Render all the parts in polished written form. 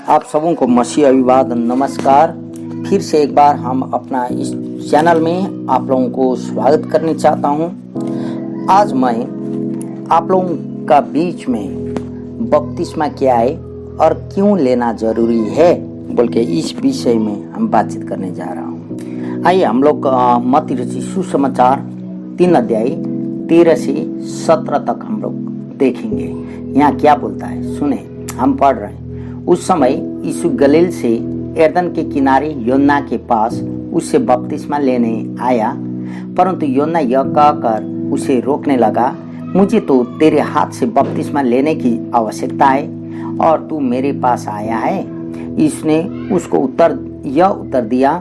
आप सबों को मसीह अभिवादन नमस्कार। फिर से एक बार हम अपना इस चैनल में आप लोगों को स्वागत करना चाहता हूं। आज मैं आप लोगों का बीच में बपतिस्मा क्या है और क्यों लेना जरूरी है बोल के इस विषय में हम बातचीत करने जा रहा हूं। आइए हम लोग मत्ती रचित सुसमाचार 3 अध्याय 13 से 17 तक हम लोग देखेंगे। यहाँ क्या बोलता है सुने, हम पढ़ रहे हैं। उस समय यीशु गलील से यरदन के किनारे योना के पास उससे बपतिस्मा लेने आया, परंतु योना यह कहकर उसे रोकने लगा, मुझे तो तेरे हाथ से बपतिस्मा लेने की आवश्यकता है और तू मेरे पास आया है। इसने उसको उत्तर दिया,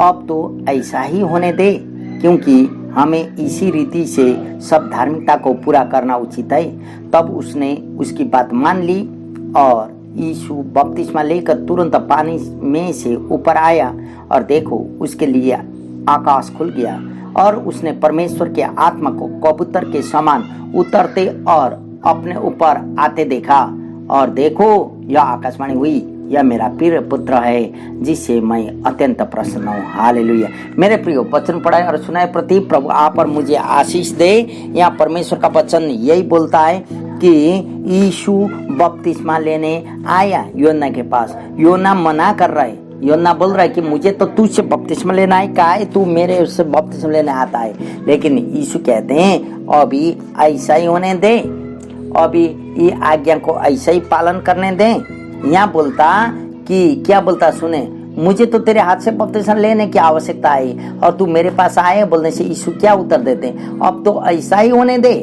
अब तो ऐसा ही होने दे, क्योंकि हमें इसी रीति से सब धार्मिकता को पूरा करना उचित है। तब उसने उसकी बात मान ली और यीशु बपतिस्मा लेकर तुरंत पानी में से ऊपर आया और देखो उसके लिए आकाश खुल गया और उसने परमेश्वर के आत्मा को कबूतर के समान उतरते और अपने ऊपर आते देखा। और देखो यह आकाशवाणी हुई, यह मेरा प्रिय पुत्र है जिससे मैं अत्यंत प्रसन्न हूँ। हालेलुया। मेरे प्रियो, वचन पढ़ाए और सुनाए प्रति प्रभु आप और मुझे आशीष दे। यहाँ परमेश्वर का वचन यही बोलता है कि यीशु बपतिस्मा लेने आया योना के पास। योना मना कर रहा है, योना बोल रहा है कि मुझे तो तुझसे बपतिस्मा लेना है, का है तू मेरे उससे बपतिस्मा लेने आता है। लेकिन यीशु कहते हैं अभी ऐसा ही होने दे, अभी ये आज्ञा को ऐसा ही पालन करने दे। यहाँ बोलता कि क्या बोलता सुने, मुझे तो तेरे हाथ से बपतिस्मा लेने की आवश्यकता है और तू मेरे पास आए। बोलने से यीशु क्या उत्तर देते, अब तो ऐसा ही होने दे,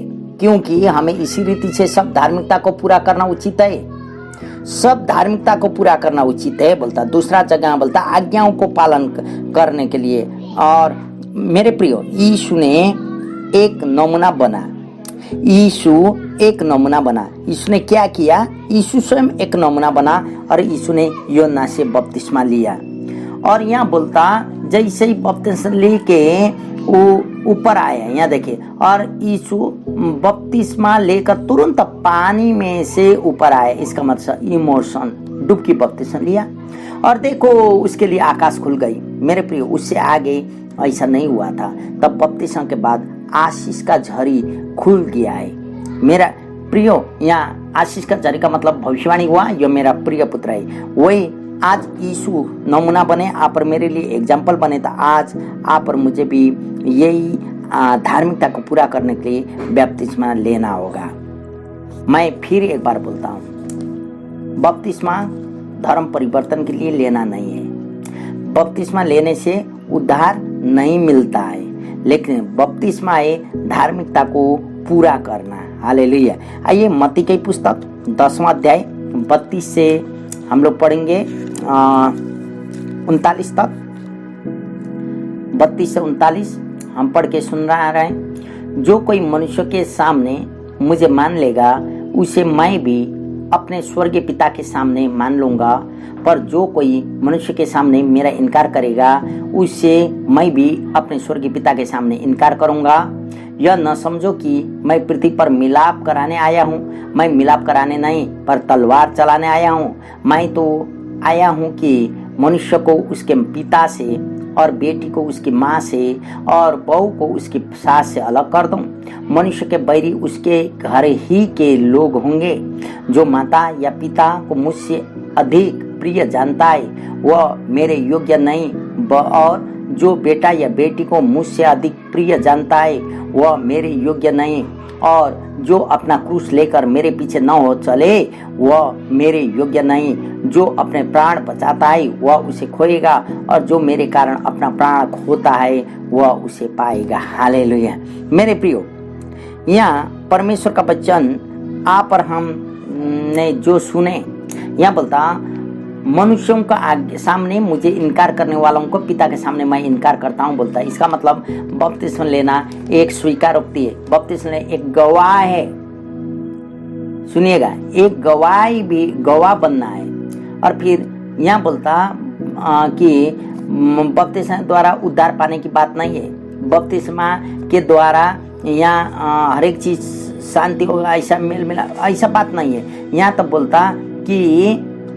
क्योंकि हमें इसी रीति से सब धार्मिकता को पूरा करना उचित है। सब धार्मिकता को पूरा करना उचित है बोलता। दूसरा जगह बोलता आज्ञाओं को पालन करने के लिए। और मेरे प्रियो, यीशु ने एक नमूना बना। यीशु एक नमूना बना। यीशु ने क्या किया, यीशु स्वयं एक नमूना बना और यीशु ने योना से बपतिस्मा लिया। और यहाँ बोलता जैसे ही बपतिस्मा लेके वो ऊपर आया, यहाँ देखिए, और यीशु बपतिस्मा लेकर तुरंत पानी में से ऊपर आया। इसका मतलब इमोशन, डुबकी बपतिस्मा लिया और देखो उसके लिए आकाश खुल गई। मेरे प्रिय, उससे आगे ऐसा नहीं हुआ था। तब बपतिस्मा के बाद आशीष का झड़ी खुल गया है। मेरा प्रियो, यहाँ आशीष का झड़ी का मतलब भविष्यवाणी हुआ, यो मेरा प्रिय पुत्र है। वही आज यीशु नमूना बने, आप और मेरे लिए एग्जाम्पल बने। तो आज आप और मुझे भी यही धार्मिकता को पूरा करने के लिए बपतिस्मा लेना होगा। मैं फिर एक बार बोलता हूँ, बपतिस्मा धर्म परिवर्तन के लिए लेना नहीं है। बपतिस्मा लेने से उद्धार नहीं मिलता है, लेकिन बपतिस्मा है धार्मिकता को पूरा करना। हालेलुया। आइए मत्ती की पुस्तक 10वां अध्याय 32 से हम लोग पढ़ेंगे 39 तक। 32 से 39 हम पढ़ के सुन रहे हैं। जो कोई मनुष्य के सामने मुझे मान लेगा, उसे मैं भी अपने स्वर्गीय पिता के सामने मान लूंगा। पर जो कोई मनुष्य के सामने मेरा इनकार करेगा, उससे मैं भी अपने स्वर्गीय पिता के सामने इनकार करूंगा। यह न समझो कि मैं पृथ्वी पर मिलाप कराने आया हूँ। मैं मिलाप कराने नहीं, पर तलवार चलाने आया हूँ। मैं तो आया हूँ कि मनुष्य को उसके पिता से और बेटी को उसकी माँ से और बहू को उसकी सास से अलग कर दूं। मनुष्य के बैरी उसके घर ही के लोग होंगे। जो माता या पिता को मुझसे अधिक प्रिय जानता है वह मेरे योग्य नहीं, और जो बेटा या बेटी को मुझसे अधिक प्रिय जानता है वह मेरे योग्य नहीं। और जो अपना क्रूस लेकर मेरे पीछे न हो चले वह मेरे योग्य नहीं। जो अपने प्राण बचाता है वह उसे खोएगा, और जो मेरे कारण अपना प्राण खोता है वह उसे पाएगा। हालेलुया। मेरे प्रियो, यहाँ परमेश्वर का वचन आप और हम ने जो सुने, यहाँ बोलता मनुष्यों का आगे सामने मुझे इनकार करने वालों को पिता के सामने मैं इनकार करता हूँ बोलता है। इसका मतलब बपतिस्मा लेना एक स्वीकारोक्ति है। बपतिस्मा एक गवाह है। सुनिएगा, एक गवाही भी गवाह बनना है। और फिर यहाँ बोलता कि बपतिस्मा द्वारा उद्धार पाने की बात नहीं है। बपतिस्मा के द्वारा यहाँ हर एक चीज शांति होगा, ऐसा मेल मिला, ऐसा बात नहीं है। यहाँ तो बोलता कि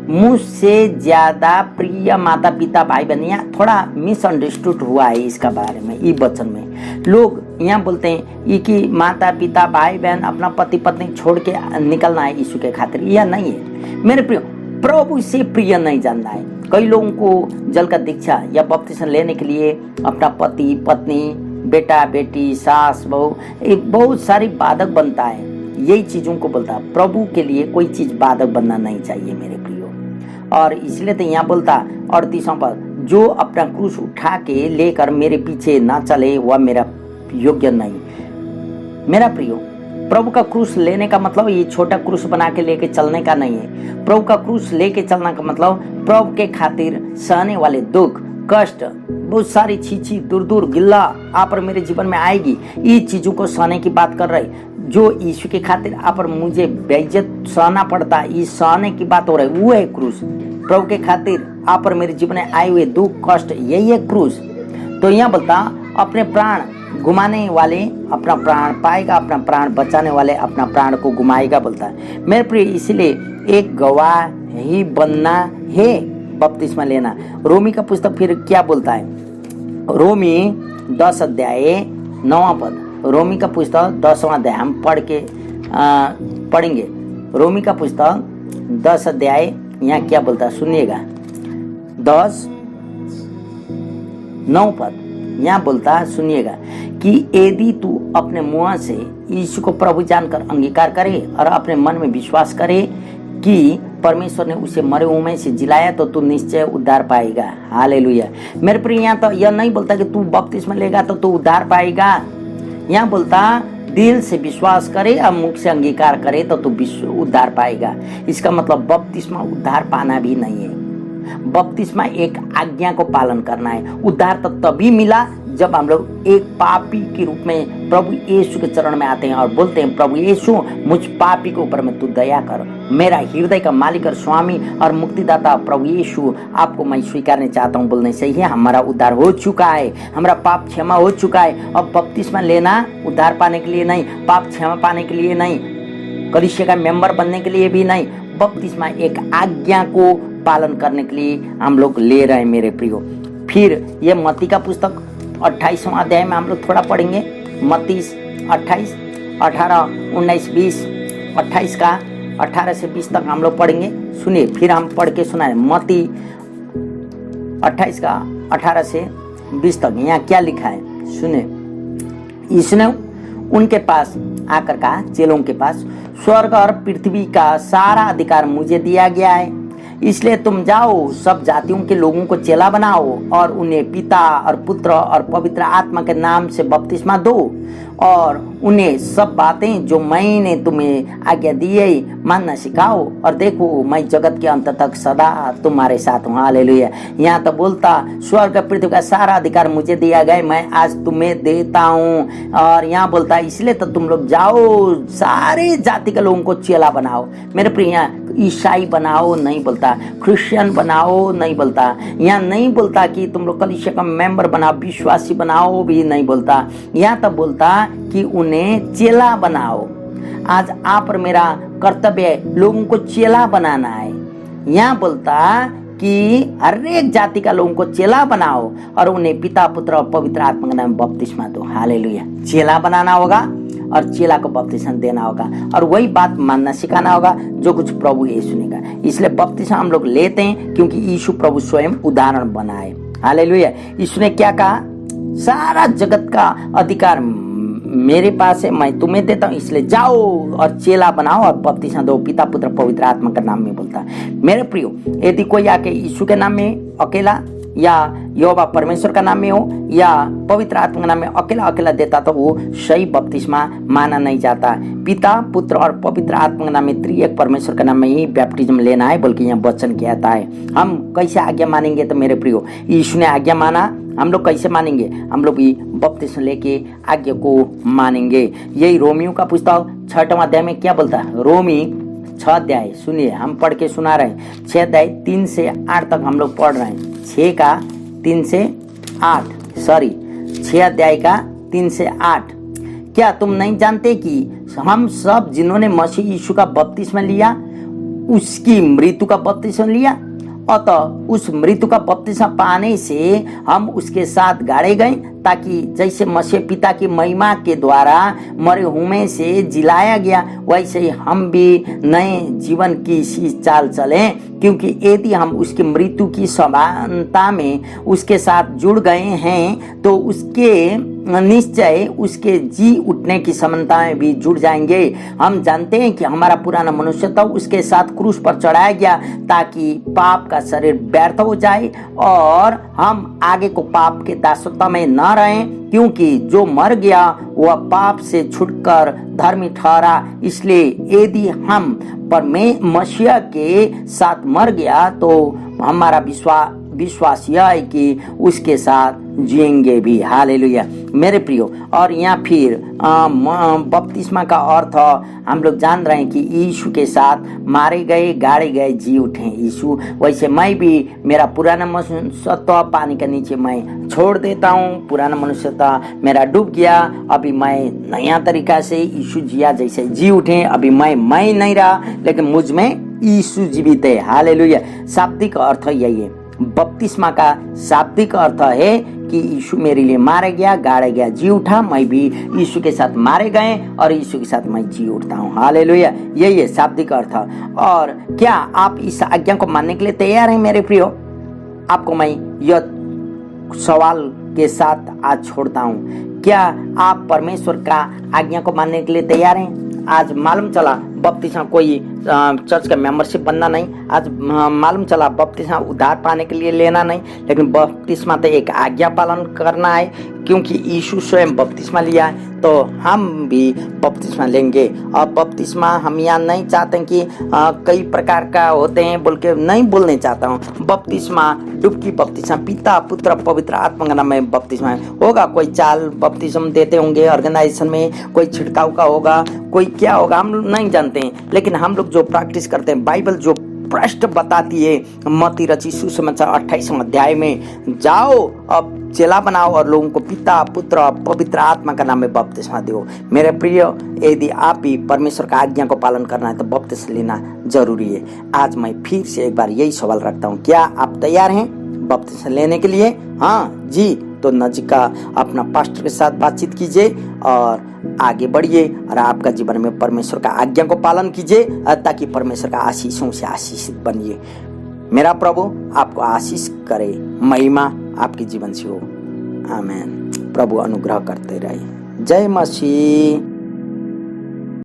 मुझसे ज्यादा प्रिय माता पिता भाई बहन, यहाँ थोड़ा मिसअंडरस्टूड हुआ है इसका बारे में। ई वचन में लोग यहाँ बोलते हैं ये कि माता पिता भाई बहन अपना पति पत्नी छोड़ के निकलना है यीशु के खातिर, यह नहीं है मेरे प्रिय। प्रभु से प्रिय नहीं जानना है। कई लोगों को जल का दीक्षा या बपतिस्मा लेने के लिए अपना पति पत्नी बेटा बेटी सास बहू बहुत सारी बाधक बनता है, यही चीजों को बोलता है। प्रभु के लिए कोई चीज बाधक बनना नहीं चाहिए मेरे प्रियो। और इसलिए तो यहाँ बोलता 38वां पद, जो अपना क्रूस उठा के लेकर मेरे पीछे ना चले वह मेरा योग्य नहीं। मेरा प्रियो, प्रभु का क्रूस लेने का मतलब ये छोटा क्रूस बना के लेके चलने का नहीं है। प्रभु का क्रूस लेके चलना का मतलब प्रभु के खातिर सहने वाले दुख कष्ट बहुत सारी चीची दूर दूर गिल्ला आप और मेरे जीवन में आएगी, ये चीजों को सहने की बात कर रहे। जो यीशु के खातिर आप और मुझे बेइज्जत सहना पड़ता है, ये सहने की बात हो रही है, वो है क्रूस। प्रभु के खातिर आप और मेरे जीवन में आए हुए दुख कष्ट, यही है क्रूस। तो यहाँ बोलता अपने प्राण घुमाने वाले अपना प्राण पाएगा, अपना प्राण बचाने वाले अपना प्राण को घुमाएगा बोलता है मेरे प्रिय। इसलिए एक गवाह ही बनना है बपतिस्मा लेना। रोमी का पुस्तक फिर क्या बोलता है, रोमी 10 अध्याय 9वां पद, रोमी का पुस्तक 10वां अध्याय हम पढ़ेंगे। रोमी का पुस्तक 10 अध्याय यहाँ क्या बोलता है सुनिएगा। 10:9 पद यहाँ बोलता है सुनिएगा कि यदि तू अपने मुंह से यीशु को प्रभु जानकर अंगीकार करे और अपने मन में विश्वास करे कि परमेश्वर ने उसे मरे हुए में से जिलाया तो तू निश्चय उद्धार पाएगा। हालेलुया। मेरे प्रिय, यहाँ तो यह नहीं बोलता कि तू बपतिस्मा लेगा तो तू उद्धार पाएगा। यहाँ बोलता दिल से विश्वास करे और मुख से अंगीकार करे तो तू उद्धार पाएगा। इसका मतलब बपतिस्मा उद्धार पाना भी नहीं है। बपतिस्मा एक आज्ञा को पालन करना है। उद्धार तो तभी मिला जब हम लोग एक पापी के रूप में प्रभु यीशु के चरण में आते हैं और बोलते हैं प्रभु यीशु मुझ पापी के ऊपर में तू दया कर। मेरा हृदय का मालिक और स्वामी और मुक्तिदाता प्रभु यीशु आपको मैं स्वीकारने चाहता हूँ बोलने से ही हमारा उद्धार हो चुका है, हमारा पाप क्षमा हो चुका है। अब बपतिस्मा लेना उद्धार पाने के लिए नहीं, पाप क्षमा पाने के लिए नहीं, कलीसिया का मेंबर बनने के लिए भी नहीं। बपतिस्मा एक आज्ञा को पालन करने के लिए हम लोग ले रहे हैं मेरे प्रियो। फिर ये मत्ती का पुस्तक 28वां अध्याय में हम लोग थोड़ा पढ़ेंगे। मत्ती 28, 18, 19, 20, 28 का 18 से 20 तक हम लोग पढ़ेंगे। सुनिए, फिर हम पढ़ के सुनाए। मत्ती 28 का 18 से 20 तक यहाँ क्या लिखा है सुने। इसने उनके पास आकर कहा, चेलों के पास, स्वर्ग और पृथ्वी का सारा अधिकार मुझे दिया गया है, इसलिए तुम जाओ सब जातियों के लोगों को चेला बनाओ और उन्हें पिता और पुत्र और पवित्र आत्मा के नाम से बपतिस्मा दो और उन्हें सब बातें जो मैंने तुम्हें आज्ञा दी है मानना सिखाओ और देखो मैं जगत के अंत तक सदा तुम्हारे साथ हूँ। हालेलुया। यहाँ तो बोलता स्वर्ग पृथ्वी का सारा अधिकार मुझे दिया गया, मैं आज तुम्हें देता हूँ। और यहाँ बोलता इसलिए तो तुम लोग जाओ सारे जाति के लोगों को चेला बनाओ। मेरे प्रिय, यहाँ ईसाई बनाओ नहीं बोलता, क्रिश्चियन बनाओ नहीं बोलता, यहाँ नहीं बोलता कि तुम लोग कलीसिया का मेंबर बनाओ, विश्वासी बनाओ भी नहीं बोलता। यहाँ तब बोलता कि उन्हें चेला बनाओ। आज आप और मेरा कर्तव्य है लोगों को चेला बनाना है। यहाँ बोलता कि हर एक जाति का लोगों को चेला बनाओ और उन्हें पिता पुत्र और पवित्र आत्मा के नाम बपतिस्मा दो। हालेलुया। चेला बनाना होगा और चेला को बपतिस्मा देना होगा और वही बात मानना सिखाना होगा जो कुछ प्रभु यीशु ने कहा। इसलिए बपतिस्मा हम लोग लेते हैं क्योंकि यीशु प्रभु स्वयं उदाहरण बनाए। हालेलुया। यीशु ने क्या कहा, सारा जगत का अधिकार मेरे पास है, मैं तुम्हें देता हूँ, इसलिए जाओ और चेला बनाओ और बपतिस्मा दो पिता पुत्र पवित्र आत्मा के नाम में बोलता है। मेरे प्रियो, यदि कोई आके यीशु के नाम में अकेला या यहोवा परमेश्वर का नाम में हो या पवित्र आत्मा के नाम में अकेला अकेला देता तो वो सही बपतिस्मा माना नहीं जाता। पिता पुत्र और पवित्र आत्मा के नाम में त्रिएक परमेश्वर के नाम में ही बैप्टिज्म लेना है, बल्कि यहाँ वचन कहता है। हम कैसे आज्ञा मानेंगे तो मेरे प्रियो, यीशु ने आज्ञा माना, हम लोग कैसे मानेंगे, हम लोग भी बपतिस्मा लेके आज्ञा को मानेंगे। यही रोमियो का पुस्तक 6वां अध्याय में क्या बोलता है। रोमी 6 अध्याय सुनिए, हम पढ़ के सुना रहे हैं। 6 अध्याय 3 से 8 तक हम लोग पढ़ रहे हैं। 6 का 3 से 8 6 अध्याय का 3 से 8। क्या तुम नहीं जानते कि हम सब जिन्होंने मसीह यीशु का बपतिस्मा लिया उसकी मृत्यु का बपतिस्मा लिया, अतः उस मृत्यु का बपतिस्मा पाने से हम उसके साथ गाड़े गए, ताकि जैसे मसीह पिता की महिमा के द्वारा मरे हुए से जिलाया गया, वैसे ही हम भी नए जीवन की इसी चाल चलें। क्योंकि यदि हम उसकी मृत्यु की समानता में उसके साथ जुड़ गए हैं तो उसके निश्चय उसके जी उठने की समानता में भी जुड़ जाएंगे। हम जानते हैं कि हमारा पुराना मनुष्य था उसके साथ क्रूस पर चढ़ाया गया, ताकि पाप का शरीर व्यर्थ हो जाए और हम आगे को पाप के दासत्व में न रहें, क्योंकि जो मर गया वह पाप से छुटकर धर्मी ठहरा। इसलिए यदि हम मसीह के साथ मर गया तो हमारा विश्वास यह है कि उसके साथ जिएंगे भी। हालेलुया मेरे प्रियो। और यहाँ फिर बपतिस्मा का अर्थ हम लोग जान रहे हैं कि यीशु के साथ मारे गए, गाड़े गए, जी उठे यीशु। वैसे मैं भी मेरा पुराना मनुष्यत्व पानी के नीचे मैं छोड़ देता हूँ। पुराना मनुष्यत्व मेरा डूब गया, अभी मैं नया तरीका से यीशु जिया जैसे जी उठे। अभी मैं नहीं रहा, लेकिन मुझ में यीशु जीवित है। हालेलुया। शाब्दिक अर्थ यही है। बपतिस्मा का शाब्दिक अर्थ है कि यीशु मेरे लिए मारा गया, गाड़ा गया, जी उठा। मैं भी यीशु के साथ मारे गए और यीशु के साथ मैं जी उठता हूँ। हालेलुया। यही है शाब्दिक अर्थ। और क्या आप इस आज्ञा को मानने के लिए तैयार हैं मेरे प्रियो? आपको मैं यह सवाल के साथ आज छोड़ता हूँ, क्या आप परमेश्वर का आज्ञा को मानने के लिए तैयार हैं? आज मालूम चला बपतिस्मा कोई चर्च का मेंबरशिप बनना नहीं, आज मालूम चला बपतिस्मा उद्धार पाने के लिए लेना नहीं, लेकिन बपतिस्मा तो एक आज्ञा पालन करना है। क्योंकि यीशु स्वयं बपतिस्मा लिया है तो हम भी बपतिस्मा लेंगे। और बपतिस्मा हम यहाँ नहीं चाहते कि कई प्रकार का होते हैं बोल के नहीं बोलने चाहता हूँ। बपतिस्मा डुबकी बपतिस्मा, पिता पुत्र पवित्र आत्मा का नाम में बपतिस्मा होगा। कोई चाल बपतिस्मा देते होंगे ऑर्गेनाइजेशन में, कोई छिड़काव का होगा, कोई क्या होगा हम नहीं जानते हैं। लेकिन हम लोग जो प्रैक्टिस करते हैं, बाइबल जो प्रश्न बताती है, मत्ती रची सुसमाचार 28वें अध्याय में, जाओ अब चेला बनाओ और लोगों को पिता पुत्र और पवित्र आत्मा का नाम में बपतिस्मा दो। मेरे प्रिय, यदि आप भी परमेश्वर का आज्ञा को पालन करना है तो बपतिस्मा लेना जरूरी है। आज मैं फिर से एक बार यही सवाल रखता हूँ, क्या आप तैयार हैं बपतिस्मा लेने के लिए? हाँ जी, तो नजीका अपना पास्टर के साथ बातचीत कीजिए और आगे बढ़िए और आपका जीवन में परमेश्वर का आज्ञा को पालन कीजिए, ताकि परमेश्वर का आशीषों से आशीषित बनिए। मेरा प्रभु आपको आशीष करे, महिमा आपके जीवन से हो। आमीन। प्रभु अनुग्रह करते रहे। जय मसीह।